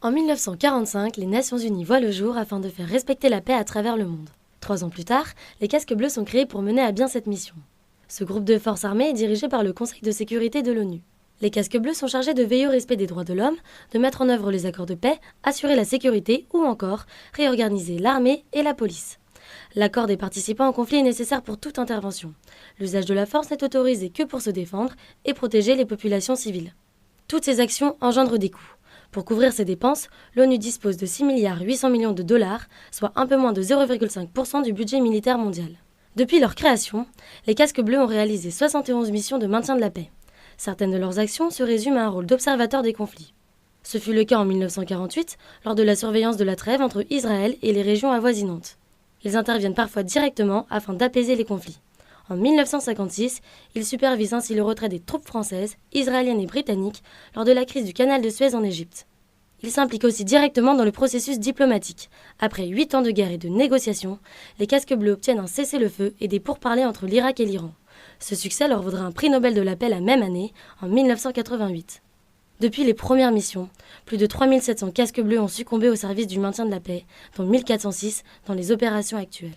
En 1945, les Nations Unies voient le jour afin de faire respecter la paix à travers le monde. 3 ans plus tard, les Casques Bleus sont créés pour mener à bien cette mission. Ce groupe de forces armées est dirigé par le Conseil de sécurité de l'ONU. Les Casques Bleus sont chargés de veiller au respect des droits de l'homme, de mettre en œuvre les accords de paix, assurer la sécurité ou encore réorganiser l'armée et la police. L'accord des participants au conflit est nécessaire pour toute intervention. L'usage de la force n'est autorisé que pour se défendre et protéger les populations civiles. Toutes ces actions engendrent des coûts. Pour couvrir ces dépenses, l'ONU dispose de 6,8 milliards de dollars, soit un peu moins de 0,5% du budget militaire mondial. Depuis leur création, les Casques Bleus ont réalisé 71 missions de maintien de la paix. Certaines de leurs actions se résument à un rôle d'observateur des conflits. Ce fut le cas en 1948, lors de la surveillance de la trêve entre Israël et les régions avoisinantes. Ils interviennent parfois directement afin d'apaiser les conflits. En 1956, ils supervisent ainsi le retrait des troupes françaises, israéliennes et britanniques lors de la crise du canal de Suez en Égypte. Ils s'impliquent aussi directement dans le processus diplomatique. Après 8 ans de guerre et de négociations, les Casques Bleus obtiennent un cessez-le-feu et des pourparlers entre l'Irak et l'Iran. Ce succès leur vaudra un prix Nobel de la paix la même année, en 1988. Depuis les premières missions, plus de 3700 Casques Bleus ont succombé au service du maintien de la paix, dont 1406 dans les opérations actuelles.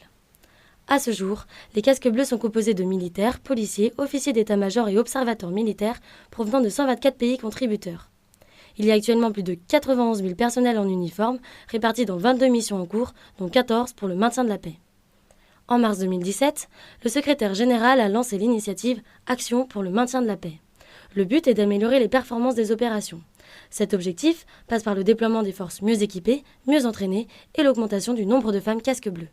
À ce jour, les Casques Bleus sont composés de militaires, policiers, officiers d'état-major et observateurs militaires provenant de 124 pays contributeurs. Il y a actuellement plus de 91 000 personnels en uniforme répartis dans 22 missions en cours, dont 14 pour le maintien de la paix. En mars 2017, le secrétaire général a lancé l'initiative Action pour le maintien de la paix. Le but est d'améliorer les performances des opérations. Cet objectif passe par le déploiement des forces mieux équipées, mieux entraînées et l'augmentation du nombre de femmes Casques Bleus.